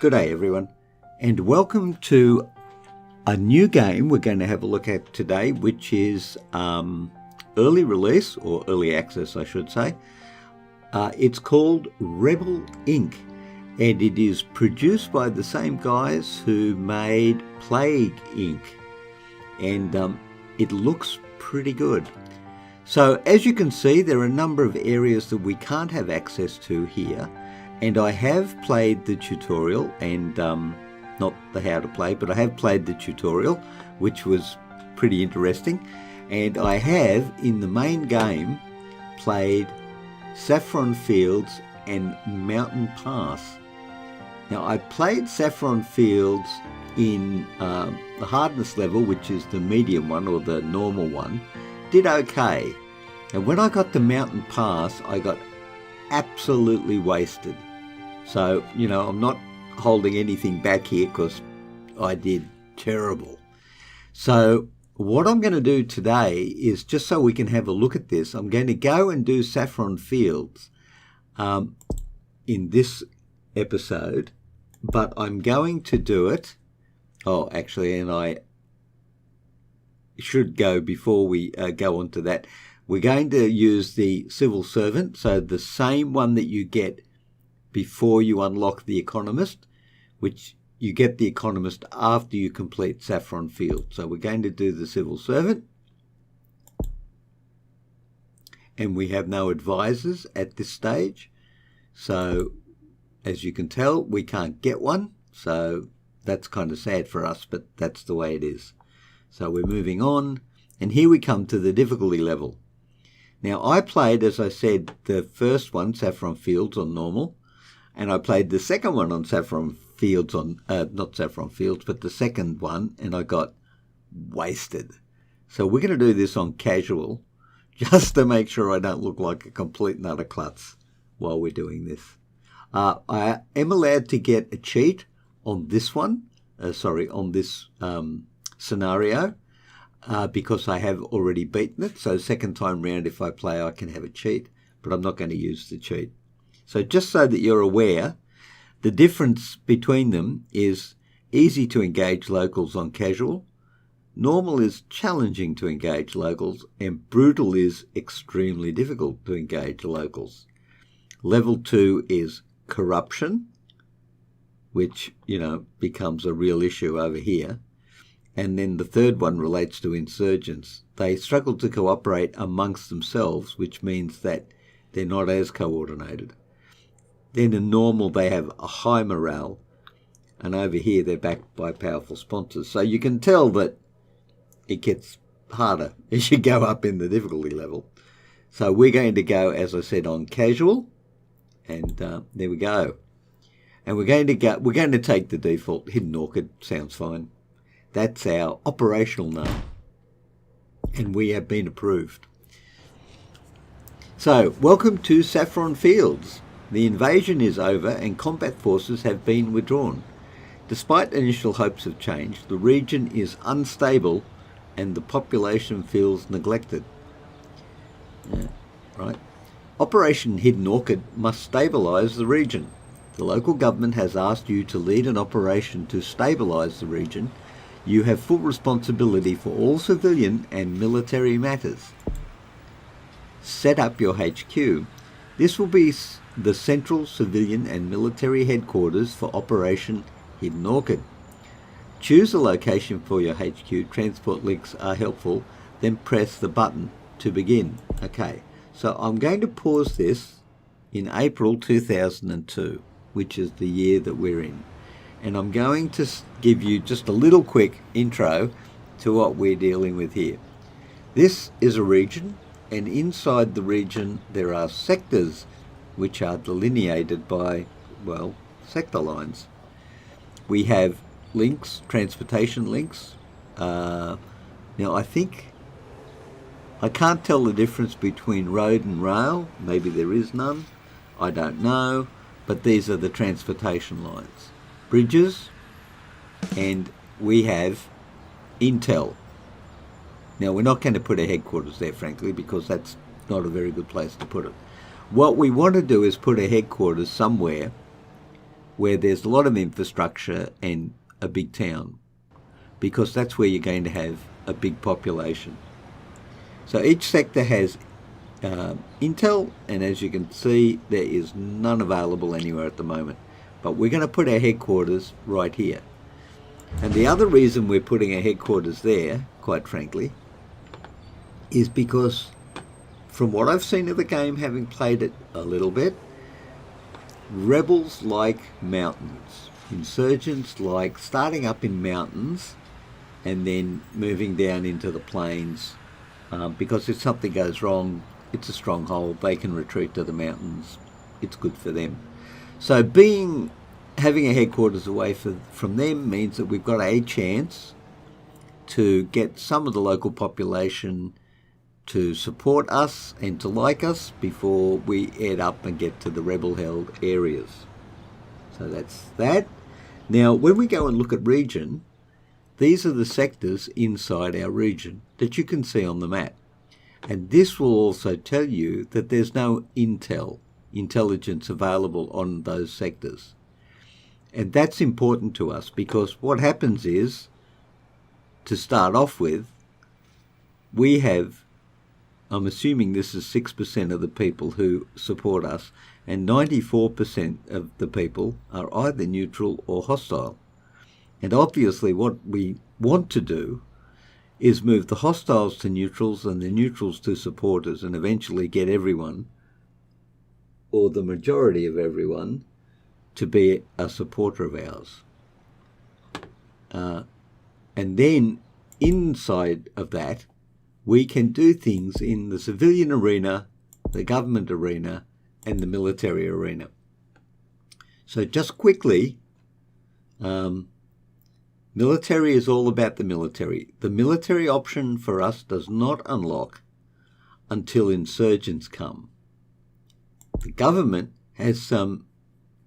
Good day everyone, and welcome to a new game we're going to have a look at today, which is early release, or early access I should say. It's called Rebel Inc. and it is produced by the same guys who made Plague Inc. and it looks pretty good. So as you can see, there are a number of areas that we can't have access to here. And I have played the tutorial, and not the how to play, but I have played the tutorial, which was pretty interesting. And I have, in the main game, played Saffron Fields and Mountain Pass. Now, I played Saffron Fields in the hardness level, which is the medium one, or the normal one, did okay. And when I got to Mountain Pass, I got absolutely wasted. So, you know, I'm not holding anything back here because I did terrible. So what I'm going to do today is, just so we can have a look at this, I'm going to go and do Saffron Fields in this episode, but I'm going to do it. Oh, actually, and I should go before we go on to that. We're going to use the Civil Servant, so the same one that you get before you unlock the Economist, which you get the Economist after you complete Saffron Field. So we're going to do the Civil Servant. And we have no advisors at this stage. So as you can tell, we can't get one. So that's kind of sad for us, but that's the way it is. So we're moving on. And here we come to the difficulty level. Now I played, as I said, the first one, Saffron Fields, on normal. And I played the second one on Saffron Fields on, not Saffron Fields, but the second one, and I got wasted. So we're going to do this on casual, just to make sure I don't look like a complete and utter klutz while we're doing this. I am allowed to get a cheat on this one, on this scenario, because I have already beaten it. So second time round, if I play, I can have a cheat, but I'm not going to use the cheat. So just so that you're aware, the difference between them is easy to engage locals on casual, normal is challenging to engage locals, and brutal is extremely difficult to engage locals. Level 2 is corruption, which, you know, becomes a real issue over here. And then the third one relates to insurgents. They struggle to cooperate amongst themselves, which means that they're not as coordinated. Then in normal, they have a high morale, and over here they're backed by powerful sponsors. So you can tell that it gets harder as you go up in the difficulty level. So we're going to go, as I said, on casual, and there we go. And we're going to take the default. Hidden Orchid sounds fine. That's our operational name, and we have been approved. So welcome to Saffron Fields. The invasion is over and combat forces have been withdrawn. Despite initial hopes of change, the region is unstable and the population feels neglected. Yeah, right. Operation Hidden Orchid must stabilise the region. The local government has asked you to lead an operation to stabilise the region. You have full responsibility for all civilian and military matters. Set up your HQ. This will be the central civilian and military headquarters for Operation Hidden Orchid. Choose a location for your HQ. Transport links are helpful. Then press the button to begin. Okay, so I'm going to pause this in April 2002, which is the year that we're in. And I'm going to give you just a little quick intro to what we're dealing with here. This is a region, and inside the region there are sectors which are delineated by, well, sector lines. We have links, transportation links. Now I can't tell the difference between road and rail. Maybe there is none. I don't know. But these are the transportation lines. Bridges, and we have Intel. Now we're not going to put a headquarters there, frankly, because that's not a very good place to put it. What we want to do is put a headquarters somewhere where there's a lot of infrastructure and a big town, because that's where you're going to have a big population. So each sector has intel, and as you can see, there is none available anywhere at the moment. But we're going to put our headquarters right here. And the other reason we're putting our headquarters there, quite frankly, is because from what I've seen of the game, having played it a little bit, rebels like mountains. Insurgents like starting up in mountains and then moving down into the plains, because if something goes wrong, it's a stronghold, they can retreat to the mountains, it's good for them. So having a headquarters away from them means that we've got a chance to get some of the local population to support us and to like us before we head up and get to the rebel-held areas. So that's that. Now, when we go and look at region, these are the sectors inside our region that you can see on the map. And this will also tell you that there's no intelligence available on those sectors. And that's important to us, because what happens is, to start off with, we have, I'm assuming this is 6% of the people who support us, and 94% of the people are either neutral or hostile. And obviously what we want to do is move the hostiles to neutrals and the neutrals to supporters, and eventually get everyone, or the majority of everyone, to be a supporter of ours. And then inside of that, we can do things in the civilian arena, the government arena, and the military arena. So just quickly, military is all about the military. The military option for us does not unlock until insurgents come. The government has some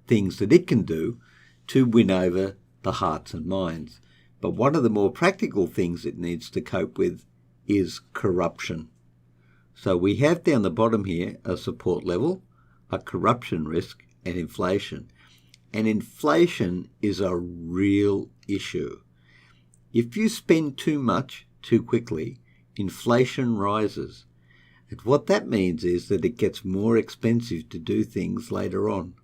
things that it can do to win over the hearts and minds. But one of the more practical things it needs to cope with is corruption. So we have down the bottom here a support level, a corruption risk, and inflation. And inflation is a real issue. If you spend too much too quickly, inflation rises. And what that means is that it gets more expensive to do things later on.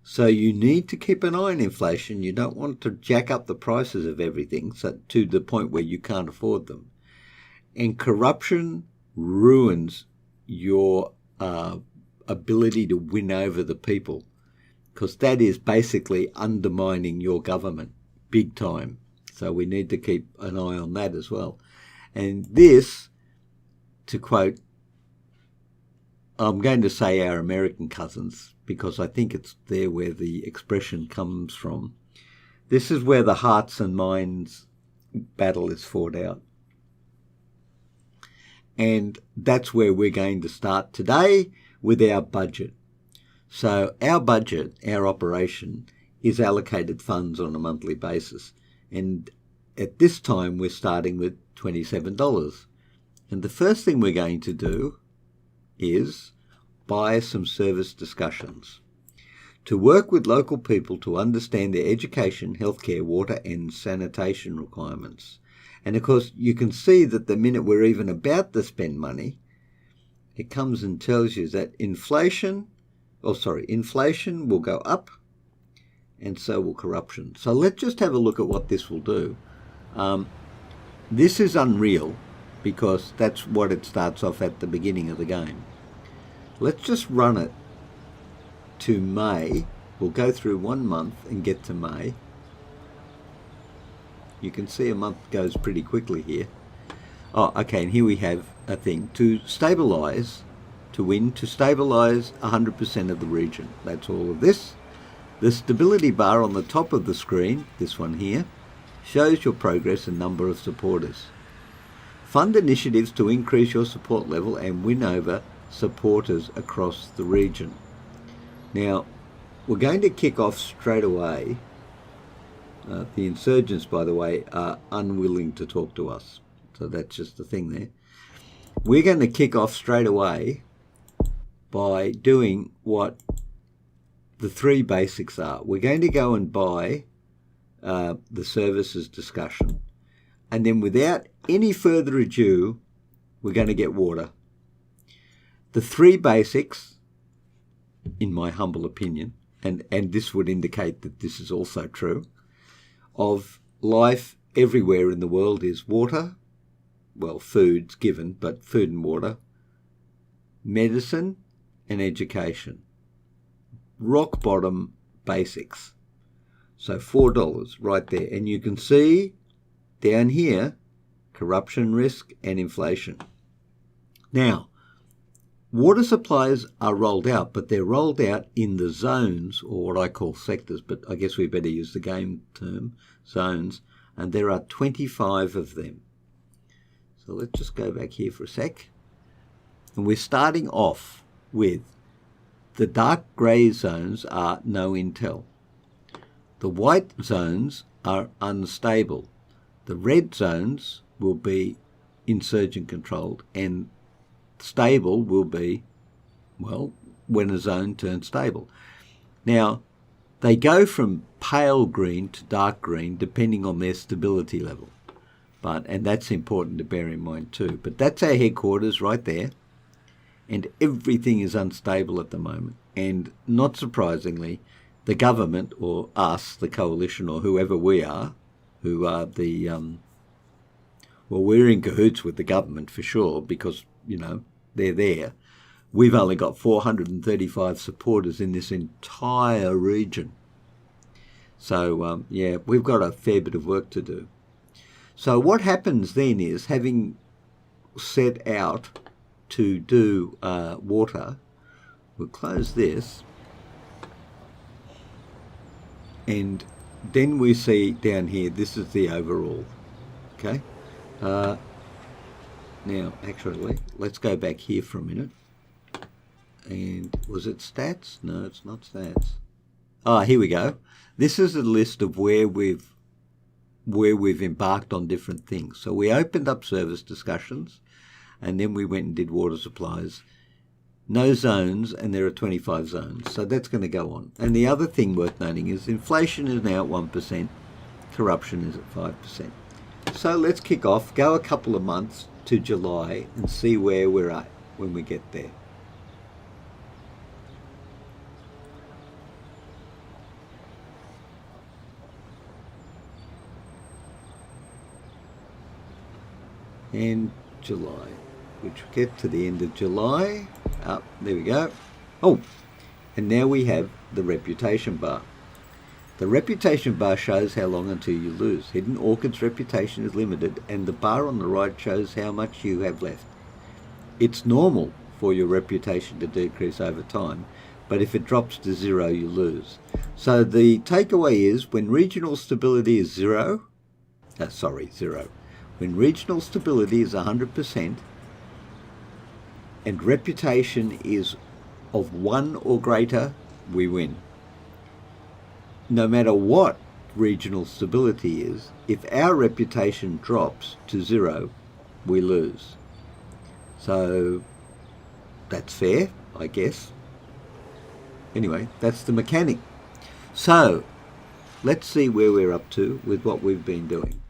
So you need to keep an eye on inflation. You don't want to jack up the prices of everything to the point where you can't afford them. And corruption ruins your ability to win over the people, because that is basically undermining your government big time. So we need to keep an eye on that as well. And this, to quote, I'm going to say our American cousins, because I think it's there where the expression comes from. This is where the hearts and minds battle is fought out. And that's where we're going to start today with our budget. So our budget, our operation, is allocated funds on a monthly basis. And at this time, we're starting with $27. And the first thing we're going to do is buy some service discussions to work with local people to understand their education, healthcare, water and sanitation requirements. And of course, you can see that the minute we're even about to spend money, it comes and tells you that inflation will go up, and so will corruption. So let's just have a look at what this will do. This is unreal, because that's what it starts off at the beginning of the game. Let's just run it to May. We'll go through 1 month and get to May. You can see a month goes pretty quickly here. Oh, okay, and here we have a thing. To stabilise, to win, to stabilise 100% of the region. That's all of this. The stability bar on the top of the screen, this one here, shows your progress and number of supporters. Fund initiatives to increase your support level and win over supporters across the region. Now, we're going to kick off straight away. The insurgents, by the way, are unwilling to talk to us. So that's just the thing there. We're going to kick off straight away by doing what the three basics are, we're going to go and buy the services discussion, and then without any further ado, we're going to get water. The three basics, in my humble opinion, and this would indicate that this is also true, of life everywhere in the world is water, well, food's given, but food and water, medicine and education. Rock bottom basics. So $4 right there. And you can see down here, corruption risk and inflation. Now, water supplies are rolled out, but they're rolled out in the zones, or what I call sectors, but I guess we better use the game term, zones, and there are 25 of them. So let's just go back here for a sec. And we're starting off with the dark grey zones are no intel. The white zones are unstable. The red zones will be insurgent controlled, and stable will be, well, when a zone turns stable. Now, they go from pale green to dark green depending on their stability level. And that's important to bear in mind too. But that's our headquarters right there. And everything is unstable at the moment. And not surprisingly, the government, or us, the coalition, or whoever we are, who are the, well, we're in cahoots with the government for sure because, you know, they're there. We've only got 435 supporters in this entire region. So, yeah, we've got a fair bit of work to do. So what happens then is, having set out to do water, we'll close this, and then we see down here, this is the overall, okay? Now, actually, let's go back here for a minute. And was it stats? No, it's not stats. Here we go. This is a list of where we've embarked on different things. So we opened up service discussions, and then we went and did water supplies. No zones, and there are 25 zones. So that's going to go on. And the other thing worth noting is inflation is now at 1%, corruption is at 5%. So let's kick off, go a couple of months to July and see where we're at when we get there. And July, which will get to the end of July. There we go. Oh, and now we have the reputation bar. The reputation bar shows how long until you lose. Hidden Orchid's reputation is limited, and the bar on the right shows how much you have left. It's normal for your reputation to decrease over time, but if it drops to 0, you lose. So the takeaway is, when regional stability is 0, when regional stability is 100% and reputation is of 1 or greater, we win. No matter what regional stability is, if our reputation drops to 0, we lose. So that's fair, I guess. Anyway, that's the mechanic. So let's see where we're up to with what we've been doing.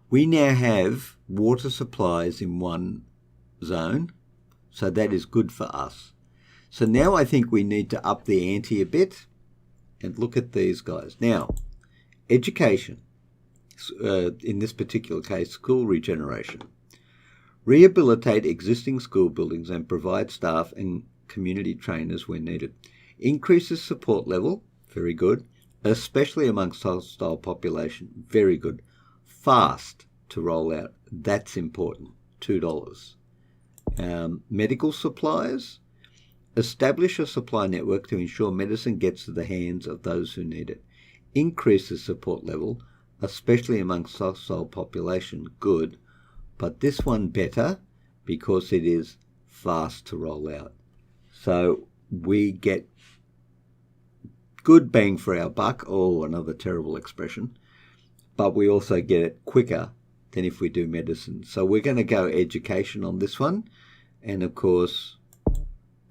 We now have water supplies in one zone, so that is good for us. So now I think we need to up the ante a bit and look at these guys. Now, education, in this particular case, school regeneration. Rehabilitate existing school buildings and provide staff and community trainers where needed. Increases support level, very good, especially amongst hostile population, very good. Fast to roll out, that's important, $2. Medical supplies, establish a supply network to ensure medicine gets to the hands of those who need it. Increase the support level, especially amongst hostile population, good, but this one better because it is fast to roll out. So we get good bang for our buck, another terrible expression, but we also get it quicker than if we do medicine. So we're going to go education on this one. And of course,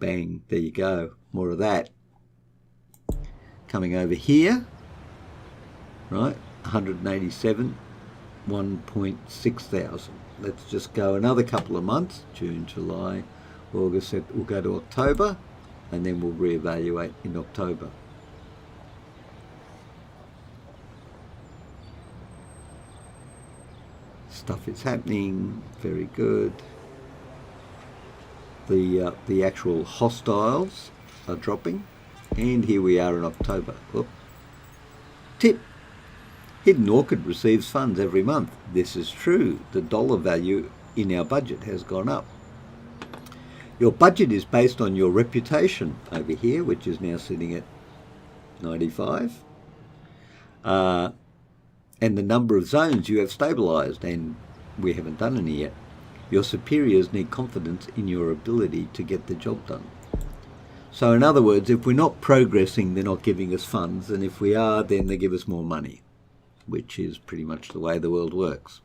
Bang, there you go, more of that. Coming over here, right, 187, 1.6 thousand. Let's just go another couple of months, June, July, August, we'll go to October, and then we'll reevaluate in October. Stuff is happening, very good. The actual hostiles are dropping, and here we are in October. Whoop. Tip: Hidden Orchid receives funds every month. This is true. The dollar value in our budget has gone up. Your budget is based on your reputation over here, which is now sitting at 95. And the number of zones you have stabilised, and we haven't done any yet. Your superiors need confidence in your ability to get the job done. So in other words, if we're not progressing, they're not giving us funds, and if we are, then they give us more money, which is pretty much the way the world works.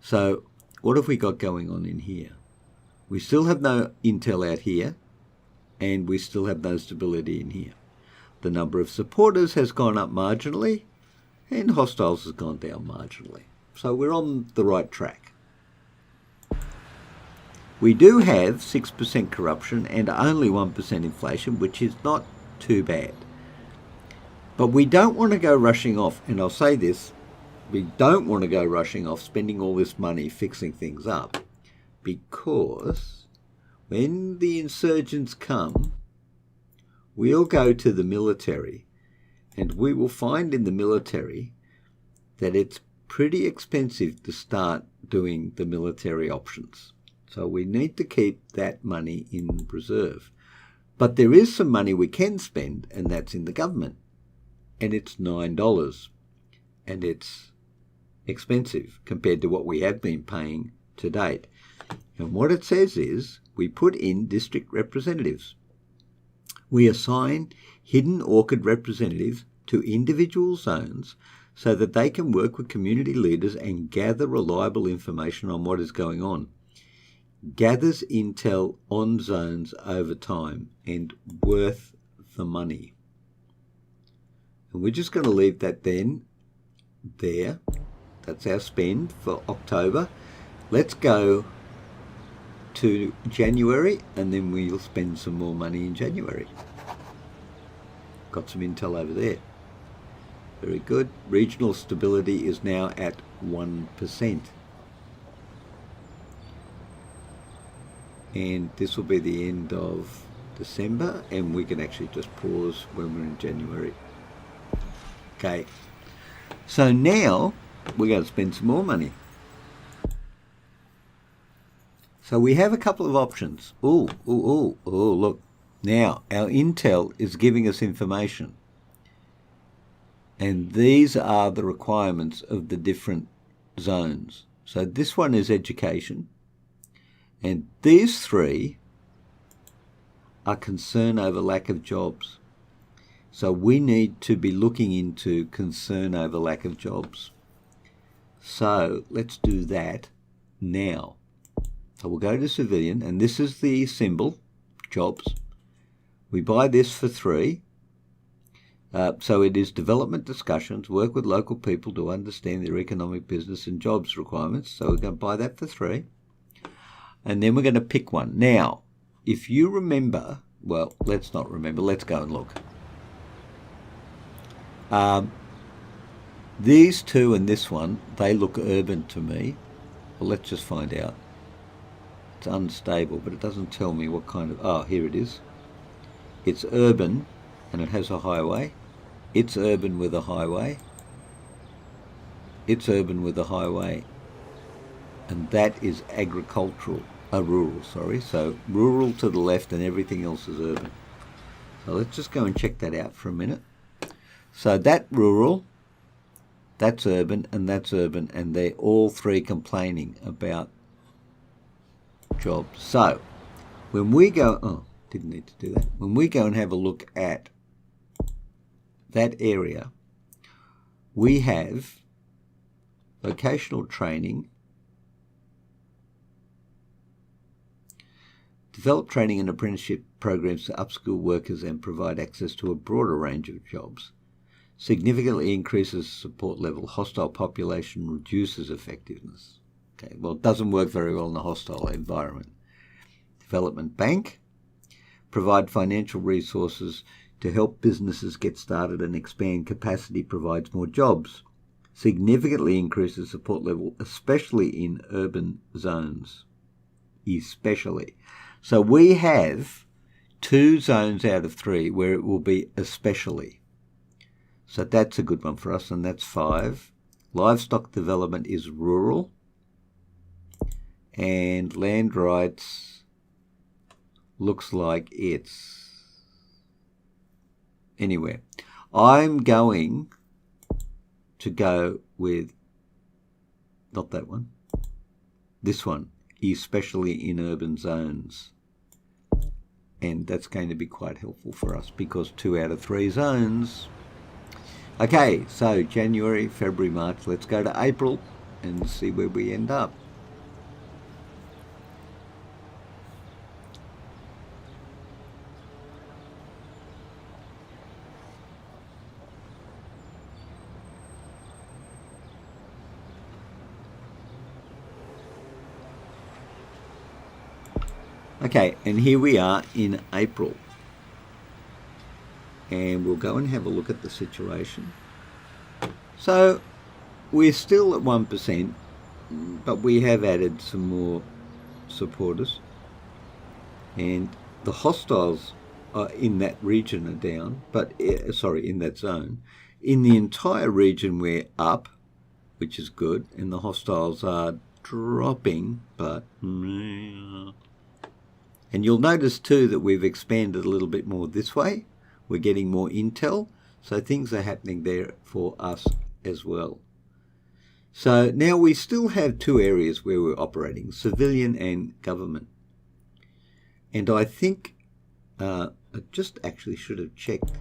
So what have we got going on in here? We still have no intel out here, and we still have no stability in here. The number of supporters has gone up marginally, and hostiles has gone down marginally. So we're on the right track. We do have 6% corruption and only 1% inflation, which is not too bad. But we don't want to go rushing off, and I'll say this, we don't want to go rushing off spending all this money fixing things up, because when the insurgents come, we'll go to the military, and we will find in the military that it's pretty expensive to start doing the military options. So we need to keep that money in reserve. But there is some money we can spend, and that's in the government. And it's $9. And it's expensive compared to what we have been paying to date. And what it says is we put in district representatives. We assign hidden orchid representatives to individual zones so that they can work with community leaders and gather reliable information on what is going on. Gathers intel on zones over time and worth the money. And we're just going to leave that then there. That's our spend for October. Let's go to January, and then we'll spend some more money in January. Got some intel over there. Very good. Regional stability is now at 1%. And this will be the end of December, and we can actually just pause when we're in January. Okay. So now we're going to spend some more money. So we have a couple of options. Oh, look. Now, our intel is giving us information. And these are the requirements of the different zones. So this one is education. And these three are concern over lack of jobs. So we need to be looking into concern over lack of jobs. So let's do that now. So we'll go to civilian, and this is the symbol, jobs. We buy this for 3. So it is development discussions, work with local people to understand their economic, business and jobs requirements. So we're going to buy that for 3. And then we're going to pick one. Now, if you remember, well, let's not remember, let's go and look. These two and this one, they look urban to me. Well, let's just find out. It's unstable, but it doesn't tell me what kind of... Oh, here it is. It's urban, and it has a highway. It's urban with a highway. It's urban with a highway. And that is agricultural. Rural, sorry. So rural to the left and everything else is urban. So let's just go and check that out for a minute. So that rural, that's urban, and they're all three complaining about jobs. So when we go, oh, didn't need to do that. When we go and have a look at that area, we have vocational training, Develop training and apprenticeship programs to upskill workers and provide access to a broader range of jobs. Significantly increases support level. Hostile population reduces effectiveness. Okay, well, it doesn't work very well in a hostile environment. Development bank. Provide financial resources to help businesses get started and expand capacity, provides more jobs. Significantly increases support level, especially in urban zones. Especially. So we have 2 zones out of 3 where it will be especially. So that's a good one for us, and that's 5. Livestock development is rural. And land rights looks like it's anywhere. I'm going to go with not that one. This one, especially in urban zones. And that's going to be quite helpful for us because 2 out of 3 zones. Okay, so January, February, March. Let's go to April and see where we end up. Okay, and here we are in April. And we'll go and have a look at the situation. So we're still at 1%, but we have added some more supporters. And the hostiles in that region are down, but in that zone. In the entire region we're up, which is good, and the hostiles are dropping, but and you'll notice too that we've expanded a little bit more this way. We're getting more intel, so things are happening there for us as well. So now we still have 2 areas where we're operating, civilian and government. And I think, I just actually should have checked.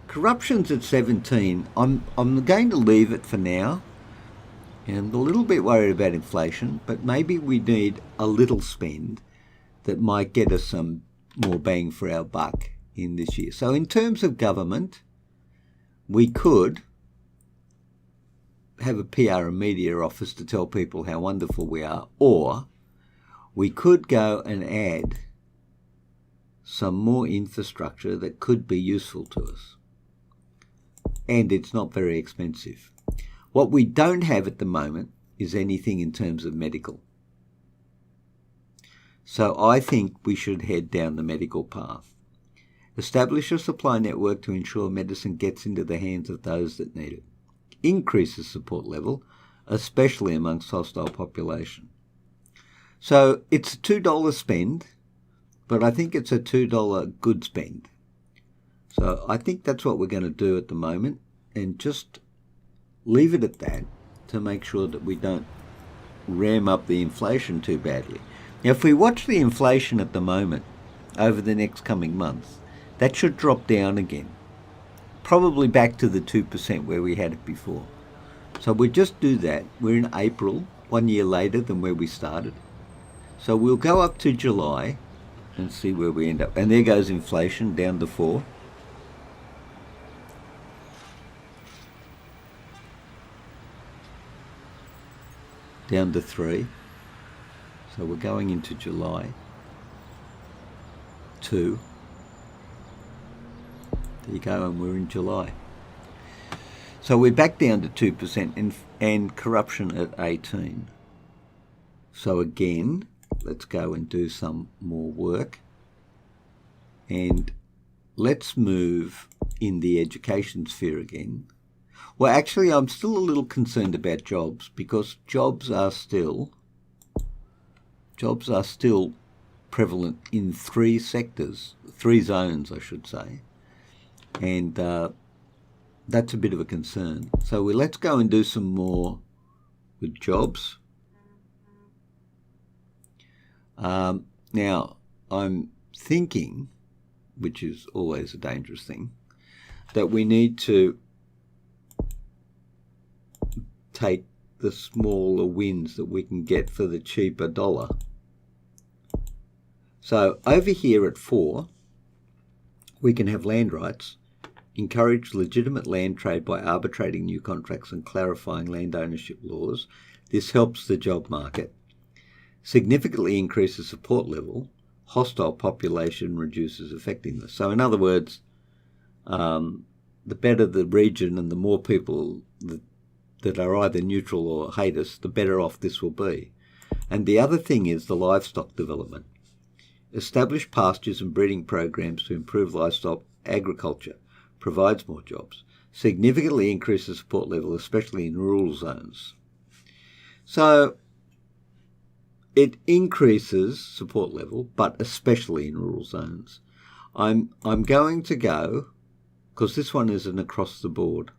Corruption's at 17. I'm going to leave it for now. And I'm a little bit worried about inflation, but maybe we need a little spend that might get us some more bang for our buck in this year. So in terms of government, we could have a PR and media office to tell people how wonderful we are, or we could go and add some more infrastructure that could be useful to us. And it's not very expensive. What we don't have at the moment is anything in terms of medical. So I think we should head down the medical path. Establish a supply network to ensure medicine gets into the hands of those that need it. Increases support level, especially amongst hostile population. So it's a $2 spend, but I think it's a $2 good spend. So I think that's what we're going to do at the moment, and just leave it at that to make sure that we don't ram up the inflation too badly. Now, if we watch the inflation at the moment over the next coming months, that should drop down again, probably back to the 2% where we had it before. So we just do that. We're in April, 1 year later than where we started. So we'll go up to July and see where we end up. And there goes inflation down to 4. Down to 3. So we're going into July. 2. There you go, and we're in July. So we're back down to 2% and corruption at 18. So again, let's go and do some more work. And let's move in the education sphere again. Well, actually, I'm still a little concerned about jobs, because jobs are still prevalent in 3 sectors, 3 zones, I should say. And that's a bit of a concern. So let's go and do some more with jobs. Now, I'm thinking, which is always a dangerous thing, that we need to take the smaller wins that we can get for the cheaper dollar. So over here at 4, we can have land rights, encourage legitimate land trade by arbitrating new contracts and clarifying land ownership laws. This helps the job market. Significantly increases support level. Hostile population reduces effectiveness. So in other words, the better the region and the more people that are either neutral or hate us, the better off this will be. And the other thing is the livestock development. Establish pastures and breeding programs to improve livestock agriculture. Provides more jobs. Significantly increases support level, especially in rural zones. So it increases support level, but especially in rural zones. I'm going to go, because this one isn't across the board.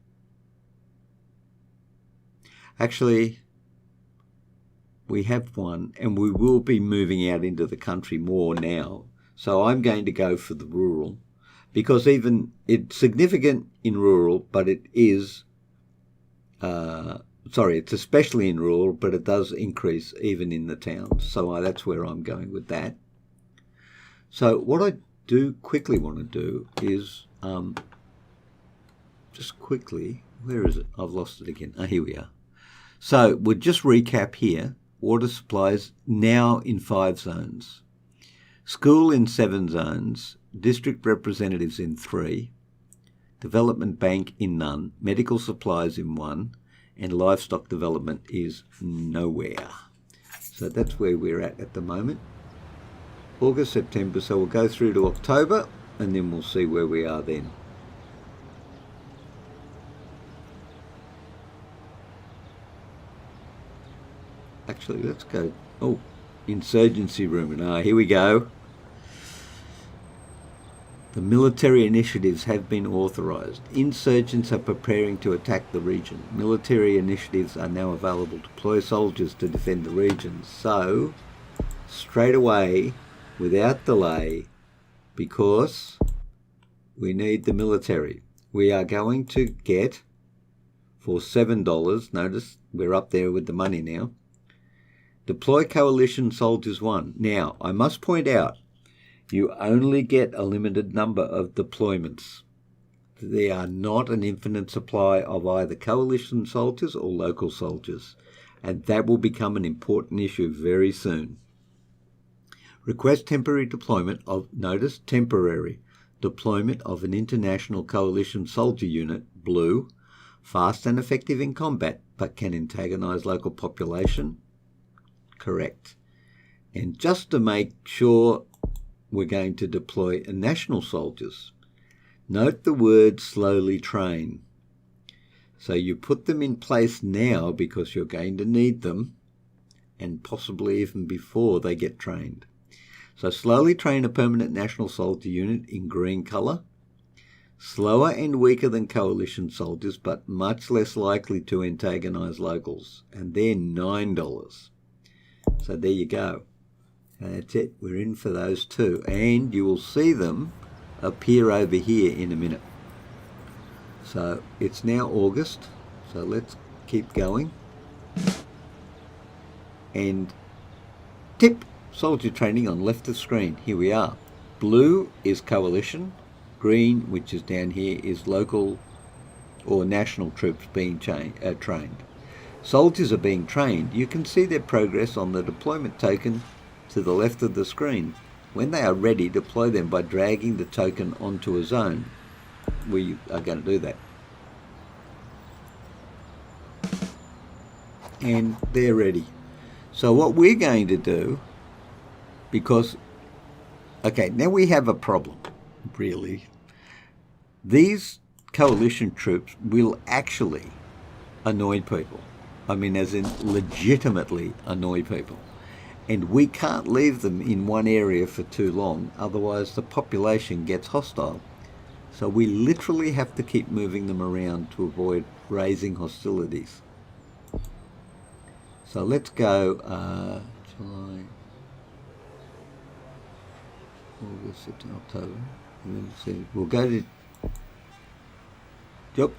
Actually, we have one, and we will be moving out into the country more now. So I'm going to go for the rural, because even it's significant in rural, but it is, it's especially in rural, but it does increase even in the towns. So that's where I'm going with that. So what I do quickly want to do is just quickly, where is it? I've lost it again. Here we are. So we'll just recap here. Water supplies now in 5 zones. School in 7 zones. District representatives in 3. Development bank in none. Medical supplies in 1. And livestock development is nowhere. So that's where we're at the moment. August, September, so we'll go through to October and then we'll see where we are then. Actually, let's go, insurgency rumour. Here we go. The military initiatives have been authorised. Insurgents are preparing to attack the region. Military initiatives are now available. Deploy soldiers to defend the region. So, straight away, without delay, because we need the military, we are going to get, for $7, notice we're up there with the money now, deploy coalition soldiers 1. Now, I must point out, you only get a limited number of deployments. There are not an infinite supply of either coalition soldiers or local soldiers, and that will become an important issue very soon. Request temporary deployment of, notice, temporary deployment of an international coalition soldier unit, blue, fast and effective in combat, but can antagonise local population, correct. And just to make sure, we're going to deploy national soldiers. Note the word slowly train. So you put them in place now because you're going to need them, and possibly even before they get trained. So slowly train a permanent national soldier unit in green colour. Slower and weaker than coalition soldiers, but much less likely to antagonise locals. And they're $9. So there you go. And that's it. We're in for those 2. And you will see them appear over here in a minute. So it's now August. So let's keep going. And tip, soldier training on left of screen. Here we are. Blue is coalition. Green, which is down here, is local or national troops being trained. Soldiers are being trained. You can see their progress on the deployment token to the left of the screen. When they are ready, deploy them by dragging the token onto a zone. We are going to do that. And they're ready. So what we're going to do, because, okay, now we have a problem, really. These coalition troops will actually annoy people. I mean, as in legitimately annoy people. And we can't leave them in one area for too long, otherwise the population gets hostile. So we literally have to keep moving them around to avoid raising hostilities. So let's go July, August, September, October. We'll go to, yep.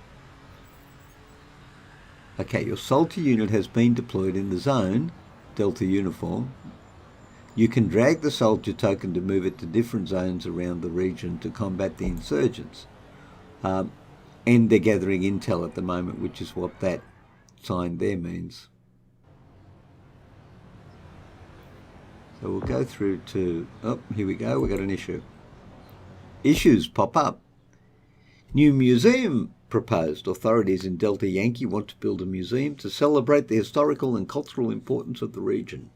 Okay, your soldier unit has been deployed in the zone, Delta uniform. You can drag the soldier token to move it to different zones around the region to combat the insurgents. And they're gathering intel at the moment, which is what that sign there means. So we'll go through to, oh, here we go, we've got an issue. Issues pop up. New museum proposed. Authorities in Delta Yankee want to build a museum to celebrate the historical and cultural importance of the region.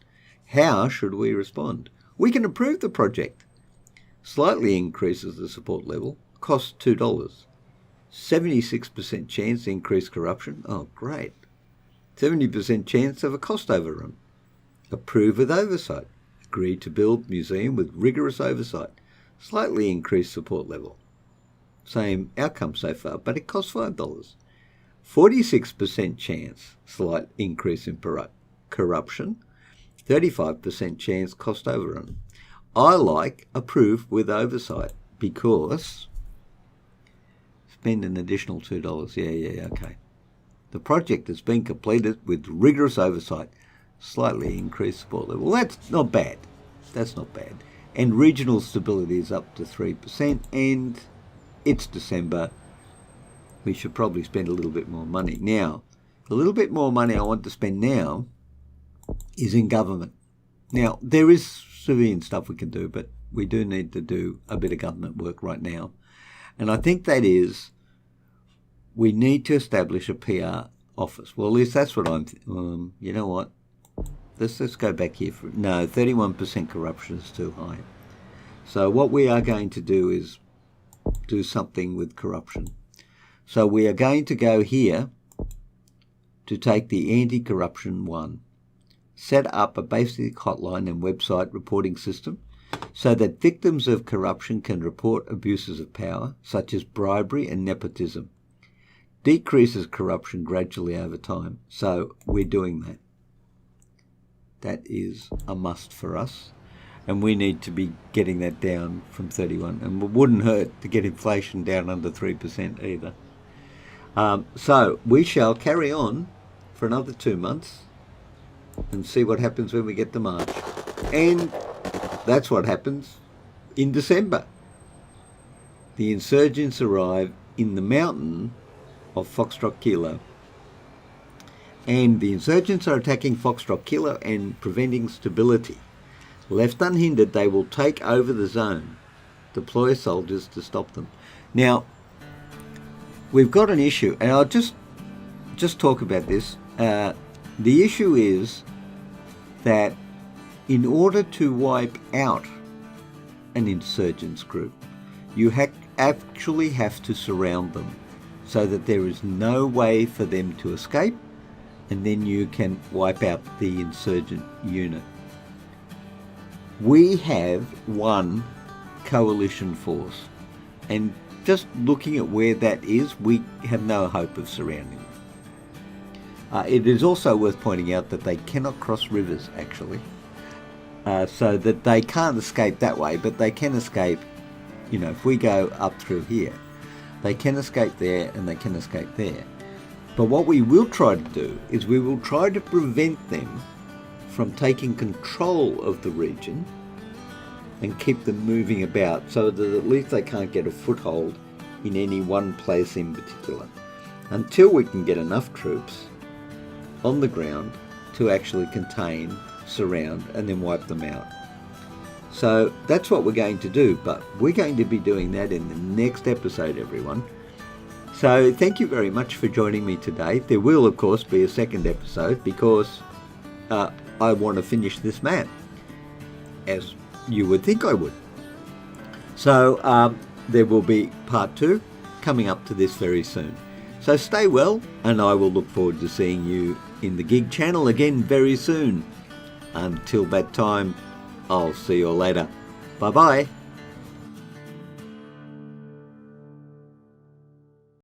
How should we respond? We can approve the project. Slightly increases the support level. Costs $2. 76% chance to increase corruption. Oh, great. 70% chance of a cost overrun. Approve with oversight. Agree to build museum with rigorous oversight. Slightly increased support level. Same outcome so far, but it costs $5. 46% chance, slight increase in corruption. 35% chance cost overrun. I like approve with oversight because spend an additional $2. Yeah, okay. The project has been completed with rigorous oversight. Slightly increased support level. Well, that's not bad. That's not bad. And regional stability is up to 3%, and it's December. We should probably spend a little bit more money. Now, the little bit more money I want to spend now is in government. Now, there is civilian stuff we can do, but we do need to do a bit of government work right now. And I think that is, we need to establish a PR office. Well, at least that's what I'm, you know what? Let's go back here. No, 31% corruption is too high. So what we are going to do is do something with corruption. So we are going to go here to take the anti-corruption one. Set up a basic hotline and website reporting system so that victims of corruption can report abuses of power, such as bribery and nepotism. Decreases corruption gradually over time. So we're doing that. That is a must for us. And we need to be getting that down from 31. And it wouldn't hurt to get inflation down under 3% either. So we shall carry on for another 2 months and see what happens when we get to March. And that's what happens in December. The insurgents arrive in the mountain of Foxtrot Kilo. And the insurgents are attacking Foxtrot Kilo and preventing stability. Left unhindered, they will take over the zone. Deploy soldiers to stop them. Now, we've got an issue, and I'll just talk about this. The issue is that in order to wipe out an insurgents group, you actually have to surround them so that there is no way for them to escape, and then you can wipe out the insurgent unit. We have one coalition force, and just looking at where that is, we have no hope of surrounding them. It is also worth pointing out that they cannot cross rivers, actually, so that they can't escape that way, but they can escape, if we go up through here, they can escape there and they can escape there. But what we will try to do is we will try to prevent them from taking control of the region and keep them moving about so that at least they can't get a foothold in any one place in particular, until we can get enough troops on the ground to actually contain, surround, and then wipe them out. So that's what we're going to do, but we're going to be doing that in the next episode, everyone. So thank you very much for joining me today. There will, of course, be a second episode because I want to finish this map, as you would think I would. So there will be part 2 coming up to this very soon. So stay well, and I will look forward to seeing you in the Gig channel again very soon. Until that time, I'll see you all later. Bye-bye.